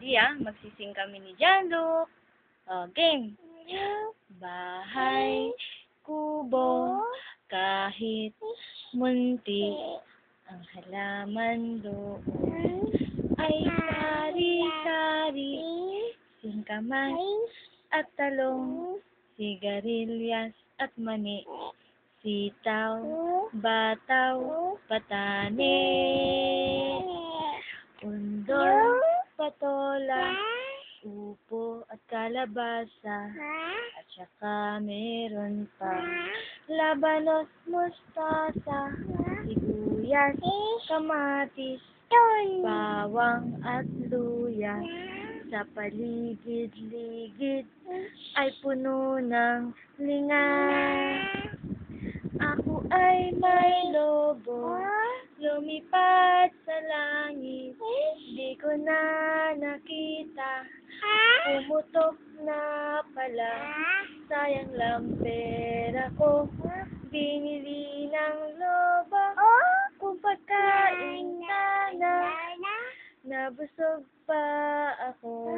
Sige magsising kami ni Janlo. Game. Bahay, kubo, kahit munti, ang halaman doon ay sari-sari, singkamas at talong, sigarilyas at mani, sitaw, bataw, patani, undol, patola, upo at kalabasa, at saka meron pa labanos, mustasa, sibuyas, kamatis, bawang at luya. Sa paligid-ligid ay puno ng linga. Ako ay may lobo, lumipad sa langit, di ko na nakita, pumutok na pala, sayang lang pera ko, binili ng lobo, kung pagkain sana, nabusog pa ako.